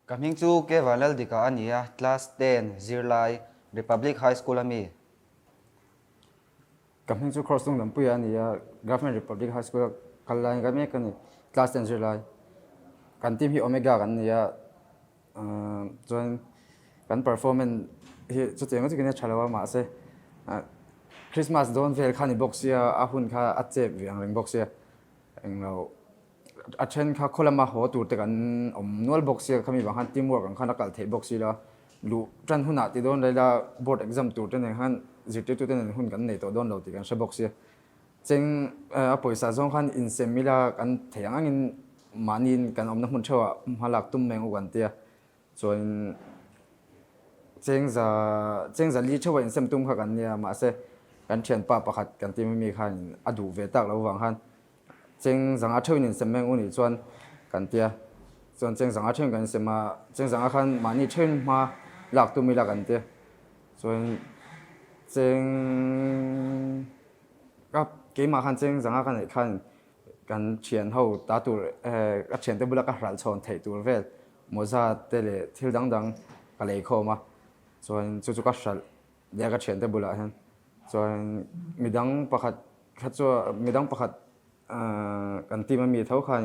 Kaming chu ke valal dika ania class 10 Zirlai Republic High School ami. Kaming chu cross tung lampu ya ni ya Government Republic High School kalai kami kan class 10 Zirlai. Kan team hi Omega kan ni ya join kan performance hi chu tiang chu kini chalawa ma se Christmas don vel khani box ya ahun kha ache viang ring box ya englo achen kha kholama ho tur te kan omnol box ya khami bang han teamwork kan khana kal thei box la lu tran huna ti don la board exam tur te ne han zirte tu te ne hun kan nei to don lo ti kan she box ya cheng a poisa zong khan in semila kan theyang angin manin kan omna mun thawa halak tum meng ugan tia chuan chengza li thawa in sem tum kha kan nia ma se kan thian pa pakhat kan ti mi khan adu ve tak lo wang han cheng zanga thawin in sem meng uni chuan kan tia chuan cheng zanga thawin kan sema cheng zanga khan mani thawin ma lak tu mi la kan tia chuan cheng kap ke ma khan cheng zanga khan khan kan thian ho ta tur ka thian te bula ka hral chon thei tur vel moza tele thil dang dang ka lei kho ma chuan chu chu ka hral le ka thian te bula han chuan midang pakhat kha chu midang pakhat kan ti ma mi tho khan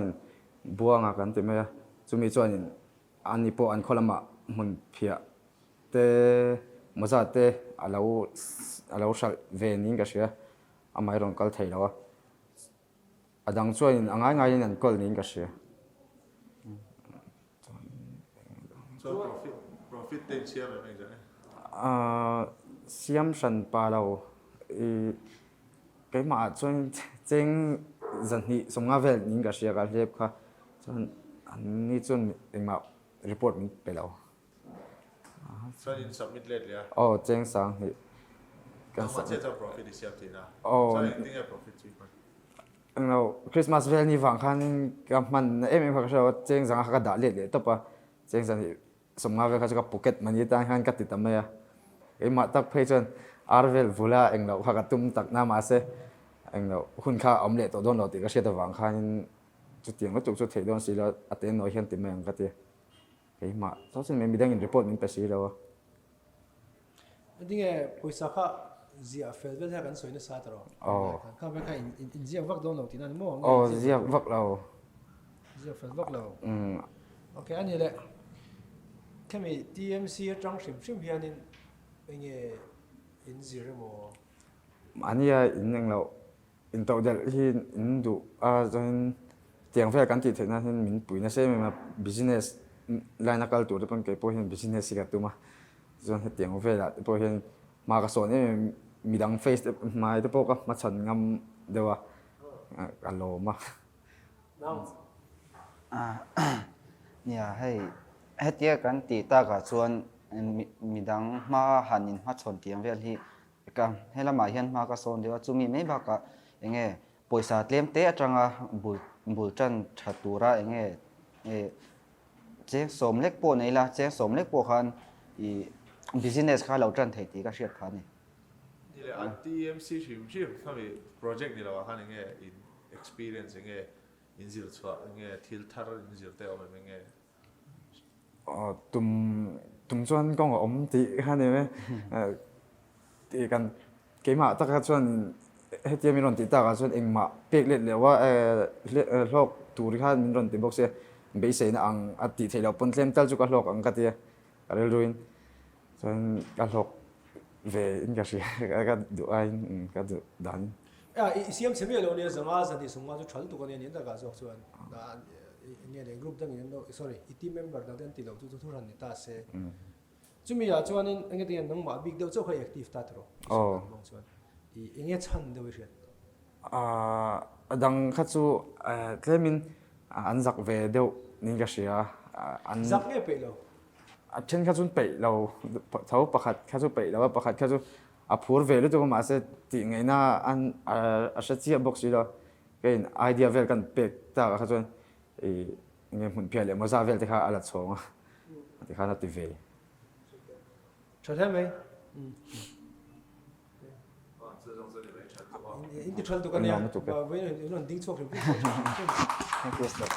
buanga kan ti ma chumi chuan ani po an kholama mun phia te moza te alo shal ve ning ka sia amai ron kal thei lawa adang chuan angai ngai an kol ning ka sia so profit ten siam em jane siam san pa lo cái mà chuan cheng zan hi somnga vel ning ka sia ka lep kha chuan an ni chuan engma report min pe lo so in submit late ya cheng sang hi kan sa cha profit is siam tina oh so I think a profit cheaper no Christmas vel ni wang khan ka man em kha ka cheng zang kha ka da le to pa cheng zan hi somnga vel kha ka pocket money ta han ka ti tam ya cái mà tắc phê chân arvel vula anh đâu hoặc là tum tắc nam ase anh đâu hun kha om lệ tổ đôn đầu thì cái xe tàu vàng khan chút tiền nó chút thấy đôn xí là atén nói hiện tìm mình cái gì cái mà sau khi mình đang in report mình phải xí đâu anh nghe pойसा kha zia fel vel ha kan soina sa taro kha ba kha in zia vak don lo tin an mo zia vak lâu zia fel vak lo okay anh le kami TMC trang sim sim hianin nghe in zero mo anh ya in anh lâu in tàu del hi in du join tiền phải kan ti thế na hin min pui na se ma business line akal tu pon ke po hin business ka tu ma join he tiền phải la po hin ma ka so ne mi dang face mai te po ka ma chan ngam dewa alo ma Nia hei hetia kan ti ta ka chuan midang ma hanin ma chon tiang vel hi ka helama hian ma ka son dewa chumi mai ba ka enge poisa tlem te atanga bul chan thatura enge che somlek po nei la che somlek po khan I business kha lo tran thei ti ka hriat kha ni ile TMC sim kami project ni lawa khan nge in experience nge in zil chwa nge thil thar in zil te om nge tụm chuan con om ti han ne ti kan ke ma ta ka chuan hetia mi ron ti ta ka chuan engma pek let lewa hlok tur khan min ron ti box e be se na ang ati thelo pon tlem tal chu ka hlok ang ka ti arel ruin chuan ka hlok ve in ka sia ka du ai ka du dan siam semi lo ne zanga zani sunga chu thal tu kan ne da ga zo chuan da ne le group dang in no sorry team member dang den ti lo chu thu ran ni ta se chumi ya chuan in enge tian nang ma big deuh chau kha active ta tro chuan I enge chan de wi riat adang kha chu tlemin an zak ve deuh ning ka sia an zak nge pe lo chen kha chun pe lo thau pakhat kha chu pe lo pakhat kha chu a phur ve lu tu ma se ti ngai na an a sha chi box lo kein idea vel kan pe ta kha chun nge mun pia le mo za vel te kha ala chonga te kha na ti ve chha mai in ti thal tu kan ya ve no ding chok ri thank you sir